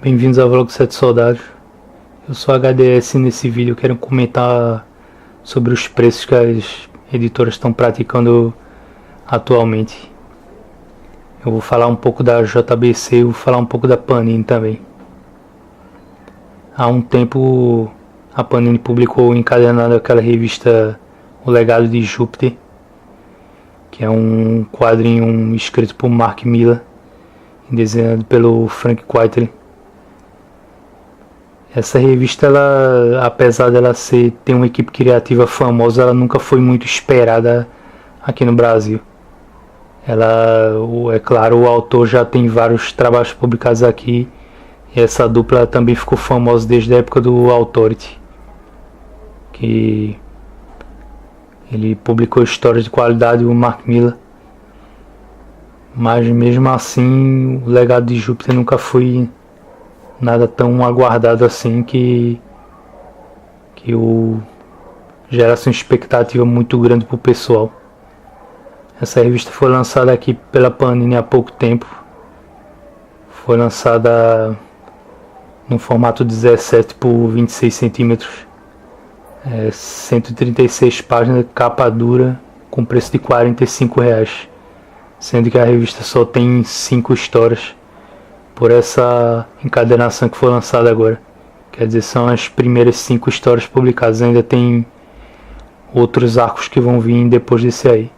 Bem-vindos ao Vlog 7 Soldados. Eu sou HDS e nesse vídeo eu quero comentar sobre os preços que as editoras estão praticando atualmente. Eu vou falar um pouco da JBC e vou falar um pouco da Panini também. Há um tempo a Panini publicou encadernado aquela revista O Legado de Júpiter, que é um quadrinho escrito por Mark Millar e desenhado pelo Frank Quitely. Essa revista, ela, apesar dela ter uma equipe criativa famosa, ela nunca foi muito esperada aqui no Brasil. É claro, o autor já tem vários trabalhos publicados aqui, e essa dupla também ficou famosa desde a época do Authority, que ele publicou histórias de qualidade, o Mark Millar, mas mesmo assim o Legado de Júpiter nunca foi nada tão aguardado assim que gerasse uma expectativa muito grande pro pessoal. Essa revista foi lançada aqui pela Panini há pouco tempo. Foi lançada no formato 17 por 26 centímetros, 136 páginas, capa dura, com preço de R$45, sendo que a revista só tem 5 histórias por essa encadernação que foi lançada agora. Quer dizer, são as primeiras 5 histórias publicadas. Ainda tem outros arcos que vão vir depois desse aí.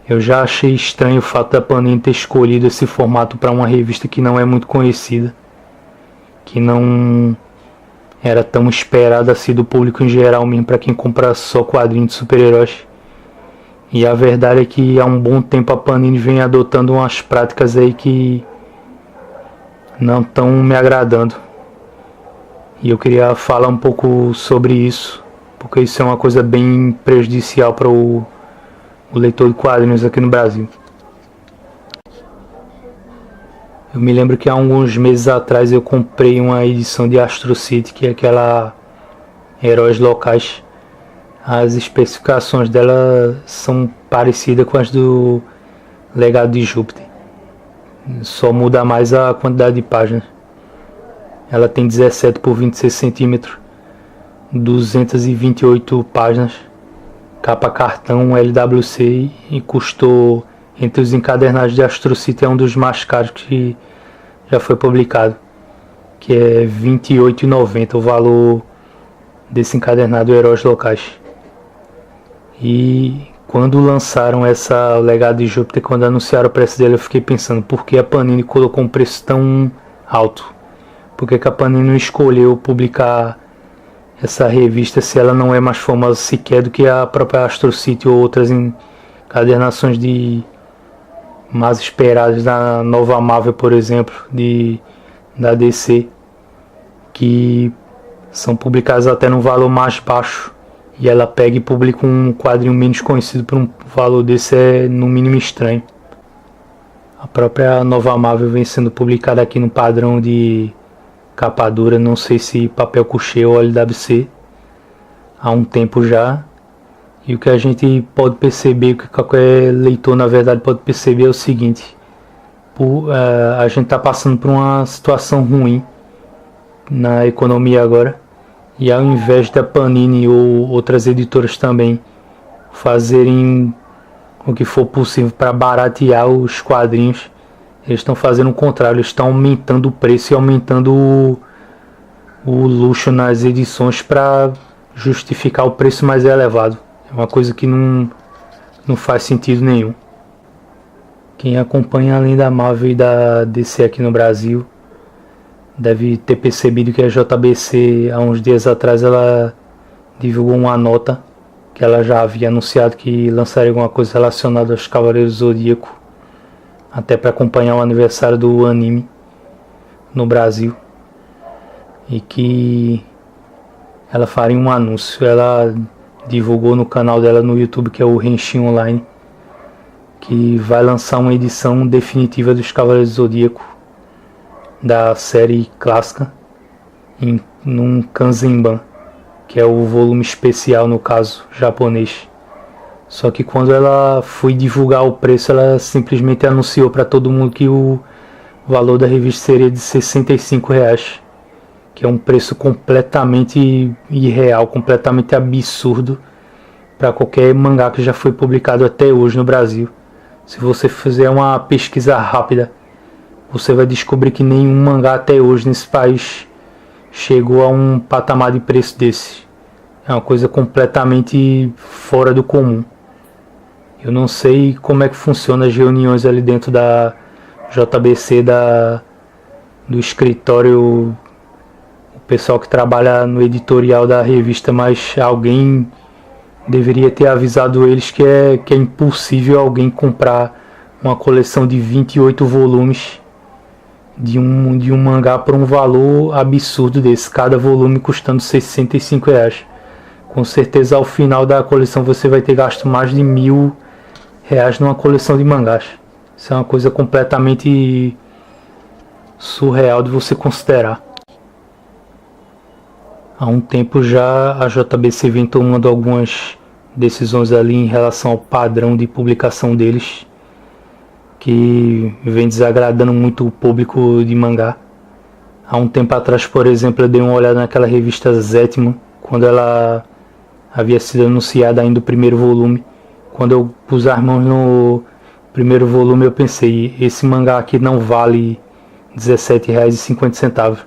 Eu já achei estranho o fato da Panini ter escolhido esse formato para uma revista que não é muito conhecida, que não era tão esperada assim do público em geral, mesmo para quem compra só quadrinhos de super-heróis. E a verdade é que há um bom tempo a Panini vem adotando umas práticas aí que não estão me agradando, e eu queria falar um pouco sobre isso, porque isso é uma coisa bem prejudicial para o leitor de quadrinhos aqui no Brasil. Eu me lembro que há alguns meses atrás eu comprei uma edição de Astro City, que é aquela Heróis Locais. As especificações dela são parecidas com as do Legado de Júpiter, só muda mais a quantidade de páginas. Ela tem 17 por 26 centímetros, 228 páginas, capa cartão LWC, e custou, entre os encadernados de Astro City, é um dos mais caros que já foi publicado, que é R$28,90 o valor desse encadernado Heróis Locais. E quando lançaram essa Legado de Júpiter, quando anunciaram o preço dele, eu fiquei pensando, por que a Panini colocou um preço tão alto? Por que a Panini não escolheu publicar essa revista se ela não é mais famosa sequer do que a própria Astro City ou outras encadernações mais esperadas da nova Marvel, por exemplo, da DC, que são publicadas até num valor mais baixo, e ela pega e publica um quadrinho menos conhecido por um valor desse? É no mínimo estranho. A própria nova Marvel vem sendo publicada aqui no padrão de capa dura, não sei se papel couché ou LWC, há um tempo já. E o que a gente pode perceber, o que qualquer leitor na verdade pode perceber, é o seguinte: a gente está passando por uma situação ruim na economia agora, e ao invés da Panini ou outras editoras também fazerem o que for possível para baratear os quadrinhos, eles estão fazendo o contrário. Eles estão aumentando o preço e aumentando o luxo nas edições para justificar o preço mais elevado. É uma coisa que não faz sentido nenhum. Quem acompanha além da Marvel e da DC aqui no Brasil deve ter percebido que a JBC, há uns dias atrás, ela divulgou uma nota que ela já havia anunciado que lançaria alguma coisa relacionada aos Cavaleiros do Zodíaco, até para acompanhar o aniversário do anime no Brasil, e que ela faria um anúncio. Ela divulgou no canal dela no YouTube, que é o Henshin Online, que vai lançar uma edição definitiva dos Cavaleiros do Zodíaco da série clássica num Kanzenban, que é o volume especial, no caso japonês. Só que quando ela foi divulgar o preço, ela simplesmente anunciou para todo mundo que o o valor da revista seria de R$65, que é um preço completamente irreal, completamente absurdo para qualquer mangá que já foi publicado até hoje no Brasil. Se você fizer uma pesquisa rápida, você vai descobrir que nenhum mangá até hoje nesse país chegou a um patamar de preço desse. É uma coisa completamente fora do comum. Eu não sei como é que funciona as reuniões ali dentro da JBC, do escritório, o pessoal que trabalha no editorial da revista, mas alguém deveria ter avisado eles que é impossível alguém comprar uma coleção de 28 volumes de um mangá por um valor absurdo desse, cada volume custando R$65. Com certeza ao final da coleção você vai ter gasto mais de R$1.000 numa coleção de mangás. Isso é uma coisa completamente surreal de você considerar. Há um tempo já a JBC vem tomando algumas decisões ali em relação ao padrão de publicação deles, que vem desagradando muito o público de mangá. Há um tempo atrás, por exemplo, eu dei uma olhada naquela revista Zetman, quando ela havia sido anunciada ainda o primeiro volume. Quando eu pus as mãos no primeiro volume, eu pensei, esse mangá aqui não vale R$17,50,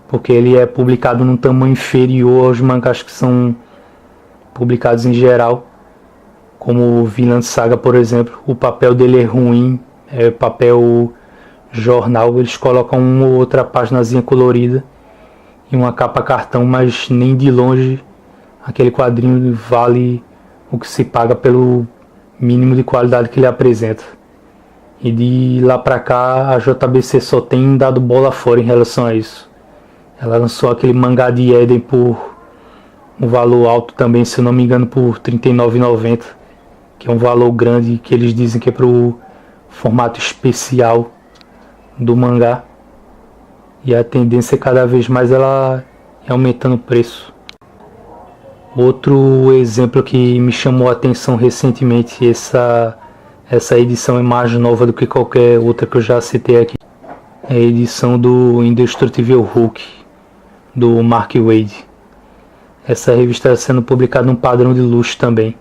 porque ele é publicado num tamanho inferior aos mangás que são publicados em geral, como Vinland Saga, por exemplo. O papel dele é ruim, é papel jornal, eles colocam uma ou outra paginazinha colorida e uma capa cartão, mas nem de longe aquele quadrinho vale o que se paga pelo mínimo de qualidade que ele apresenta. E de lá pra cá a JBC só tem dado bola fora em relação a isso. Ela lançou aquele mangá de Eden por um valor alto também, se eu não me engano, por R$39,90, que é um valor grande, que eles dizem que é pro formato especial do mangá. E a tendência é cada vez mais ela é aumentando o preço. Outro exemplo que me chamou a atenção recentemente, essa edição é mais nova do que qualquer outra que eu já citei aqui, é a edição do Indestrutível Hulk, do Mark Waid. Essa revista está sendo publicada num padrão de luxo também,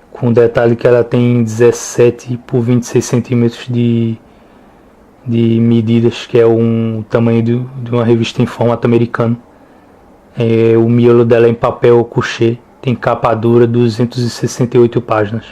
com o detalhe que ela tem 17 por 26 centímetros de medidas, que é o tamanho de uma revista em formato americano. O miolo dela é em papel couché, tem capa dura, 268 páginas.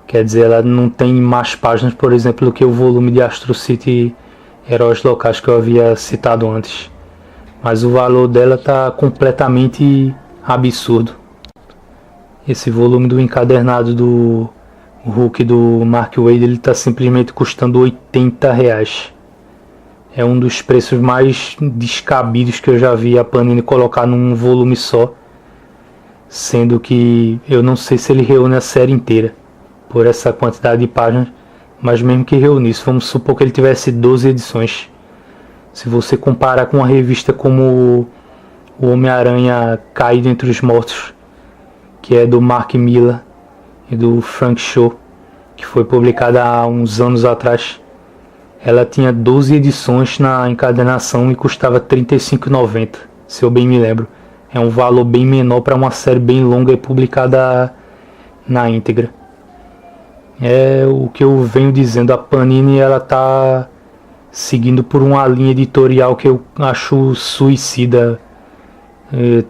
Quer dizer, ela não tem mais páginas, por exemplo, do que o volume de Astro City Heróis Locais que eu havia citado antes. Mas o valor dela está completamente absurdo. Esse volume do encadernado do Hulk do Mark Waid, ele está simplesmente custando R$80. É um dos preços mais descabidos que eu já vi a Panini colocar num volume só, sendo que eu não sei se ele reúne a série inteira por essa quantidade de páginas, mas mesmo que reunisse, vamos supor que ele tivesse 12 edições. Se você comparar com uma revista como o Homem-Aranha Caído Entre os Mortos, que é do Mark Millar e do Frank Cho, que foi publicada há uns anos atrás, ela tinha 12 edições na encadernação e custava R$35,90, se eu bem me lembro. É um valor bem menor para uma série bem longa e publicada na íntegra. É o que eu venho dizendo, a Panini ela está seguindo por uma linha editorial que eu acho suicida,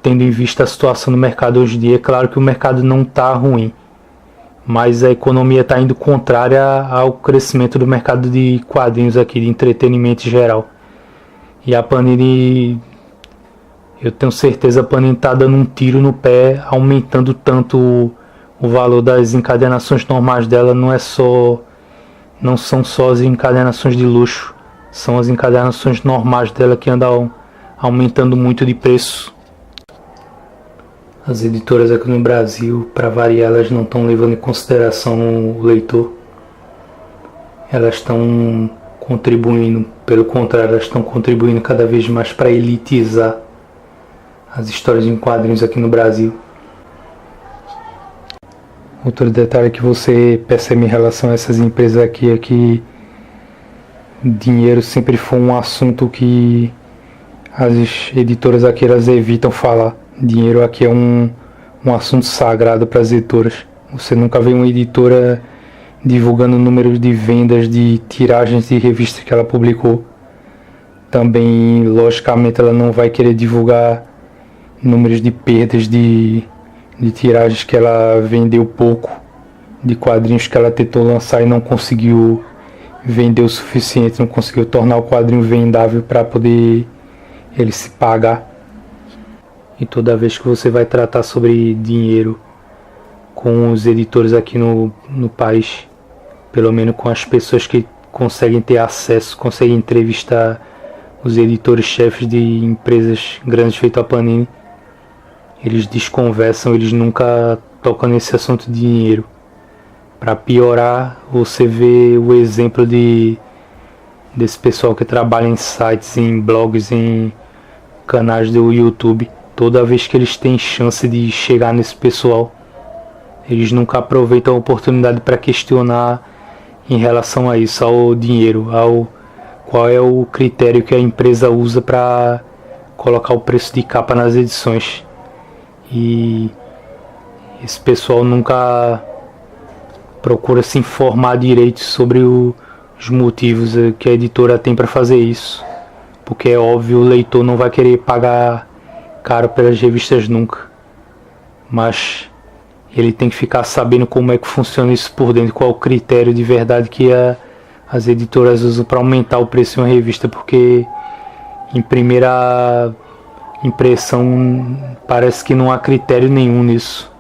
tendo em vista a situação do mercado hoje em dia. É claro que o mercado não está ruim, mas a economia está indo contrária ao crescimento do mercado de quadrinhos aqui, de entretenimento em geral. E a Panini, eu tenho certeza, a Panini está dando um tiro no pé, aumentando tanto o valor das encadernações normais dela. Não são só as encadernações de luxo, são as encadernações normais dela que andam aumentando muito de preço. As editoras aqui no Brasil, para variar, elas não estão levando em consideração o leitor. Elas estão contribuindo, pelo contrário, elas estão contribuindo cada vez mais para elitizar as histórias em quadrinhos aqui no Brasil. Outro detalhe que você percebe em relação a essas empresas aqui é que dinheiro sempre foi um assunto que as editoras aqui elas evitam falar. Dinheiro aqui é um assunto sagrado para as editoras. Você nunca vê uma editora divulgando números de vendas de tiragens de revistas que ela publicou. Também, logicamente, ela não vai querer divulgar números de perdas de tiragens que ela vendeu pouco, de quadrinhos que ela tentou lançar e não conseguiu vender o suficiente, não conseguiu tornar o quadrinho vendável para poder ele se pagar. E toda vez que você vai tratar sobre dinheiro com os editores aqui no país, pelo menos com as pessoas que conseguem ter acesso, conseguem entrevistar os editores-chefes de empresas grandes feito a Panini, eles desconversam, eles nunca tocam nesse assunto de dinheiro. Para piorar, você vê o exemplo desse pessoal que trabalha em sites, em blogs, em canais do YouTube. Toda vez que eles têm chance de chegar nesse pessoal, eles nunca aproveitam a oportunidade para questionar em relação a isso, ao dinheiro, qual é o critério que a empresa usa para colocar o preço de capa nas edições. E esse pessoal nunca procura se informar direito sobre os motivos que a editora tem para fazer isso, porque é óbvio, o leitor não vai querer pagar caro pelas revistas nunca, mas ele tem que ficar sabendo como é que funciona isso por dentro, qual é o critério de verdade que as editoras usam para aumentar o preço de uma revista, porque em primeira impressão parece que não há critério nenhum nisso.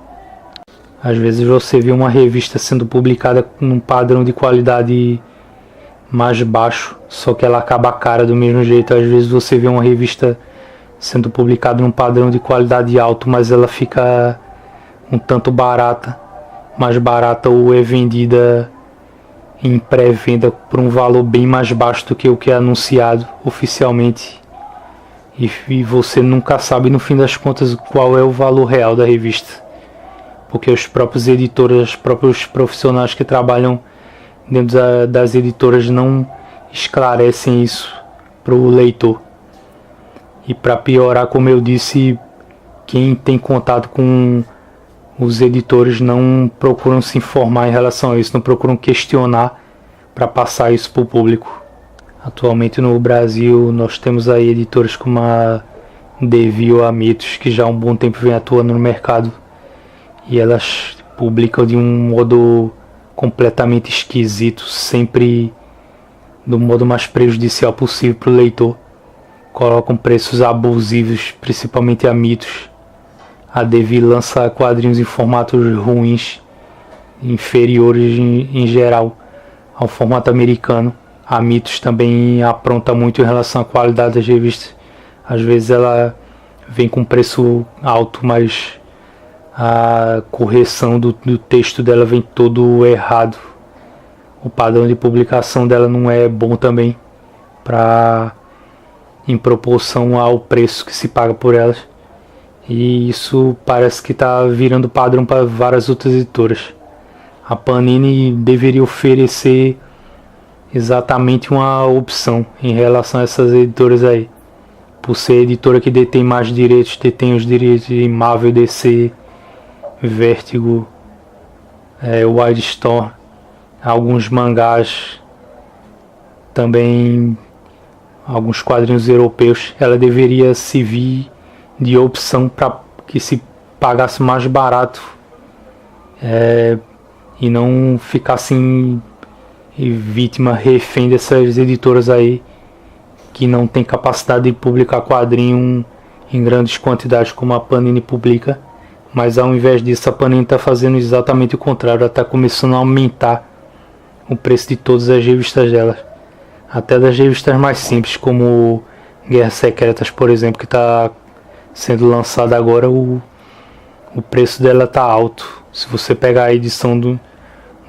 Às vezes você vê uma revista sendo publicada num padrão de qualidade mais baixo, só que ela acaba cara do mesmo jeito. Às vezes você vê uma revista sendo publicada num padrão de qualidade alto, mas ela fica um tanto barata, mais barata, ou é vendida em pré-venda por um valor bem mais baixo do que o que é anunciado oficialmente, e você nunca sabe no fim das contas qual é o valor real da revista, porque os próprios editores, os próprios profissionais que trabalham dentro das editoras não esclarecem isso para o leitor. E para piorar, como eu disse, quem tem contato com os editores não procuram se informar em relação a isso, não procuram questionar para passar isso para o público. Atualmente no Brasil nós temos aí editoras como a Devir ou a Mitos, que já há um bom tempo vem atuando no mercado, e elas publicam de um modo completamente esquisito, sempre do modo mais prejudicial possível para o leitor. Colocam preços abusivos, principalmente a Mitos. A Devir lança quadrinhos em formatos ruins, inferiores em geral ao formato americano. A Mitos também apronta muito em relação à qualidade das revistas. Às vezes ela vem com preço alto, mas a correção do texto dela vem todo errado. O padrão de publicação dela não é bom também, em proporção ao preço que se paga por elas. E isso parece que está virando padrão para várias outras editoras. A Panini deveria oferecer exatamente uma opção em relação a essas editoras aí. Por ser editora que detém mais direitos, detém os direitos de Marvel, DC, Vertigo, Wildstorm, alguns mangás, também alguns quadrinhos europeus. Ela deveria servir de opção para que se pagasse mais barato, e não ficasse vítima, refém dessas editoras aí que não tem capacidade de publicar quadrinho em grandes quantidades como a Panini publica. Mas ao invés disso, a Panini está fazendo exatamente o contrário. Ela está começando a aumentar o preço de todas as revistas dela, até das revistas mais simples, como Guerras Secretas, por exemplo, que está sendo lançada agora. O preço dela está alto. Se você pegar a edição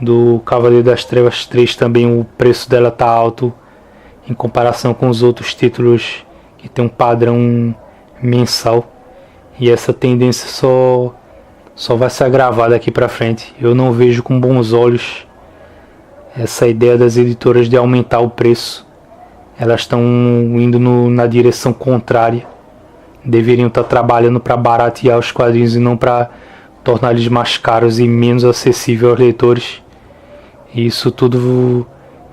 do Cavaleiro das Trevas 3 também, o preço dela está alto em comparação com os outros títulos que tem um padrão mensal. E essa tendência só vai se agravar daqui para frente. Eu não vejo com bons olhos essa ideia das editoras de aumentar o preço elas estão indo na direção contrária. Deveriam estar trabalhando para baratear os quadrinhos e não para tornar eles mais caros e menos acessíveis aos leitores. E isso tudo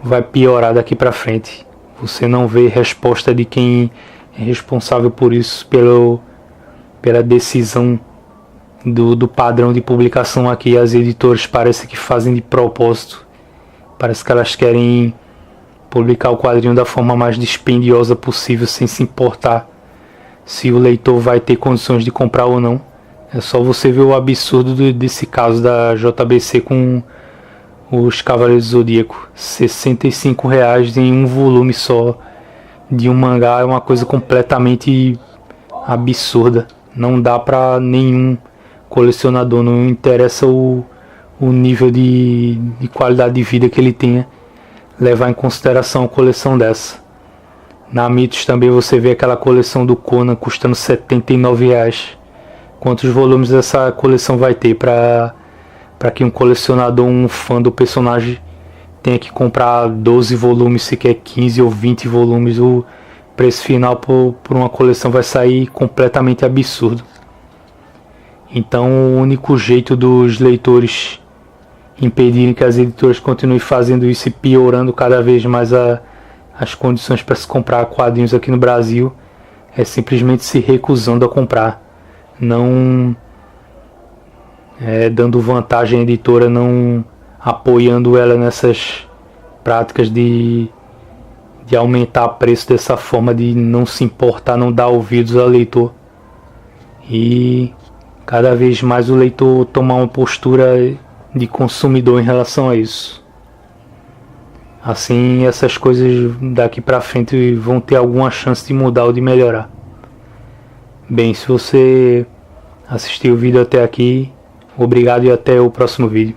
vai piorar daqui para frente. Você não vê resposta de quem é responsável por isso, pela decisão do padrão de publicação aqui. As editoras parece que fazem de propósito. Parece que elas querem publicar o quadrinho da forma mais dispendiosa possível, sem se importar se o leitor vai ter condições de comprar ou não. É só você ver o absurdo desse caso da JBC com os Cavaleiros do Zodíaco. R$65 em um volume só de um mangá é uma coisa completamente absurda. Não dá pra nenhum colecionador, não interessa o nível de qualidade de vida que ele tenha, levar em consideração uma coleção dessa. Na Mitos também você vê aquela coleção do Conan custando R$79. Quantos volumes essa coleção vai ter para que um colecionador, um fã do personagem, tenha que comprar 12 volumes, se quer 15 ou 20 volumes? O preço final por uma coleção vai sair completamente absurdo. Então o único jeito dos leitores impedirem que as editoras continuem fazendo isso e piorando cada vez mais as condições para se comprar quadrinhos aqui no Brasil é simplesmente se recusando a comprar, não dando vantagem à editora, não apoiando ela nessas práticas de aumentar o preço dessa forma, de não se importar, não dar ouvidos ao leitor, e cada vez mais o leitor tomar uma postura de consumidor em relação a isso. Assim essas coisas daqui pra frente vão ter alguma chance de mudar ou de melhorar. Bem, se você assistiu o vídeo até aqui, obrigado e até o próximo vídeo.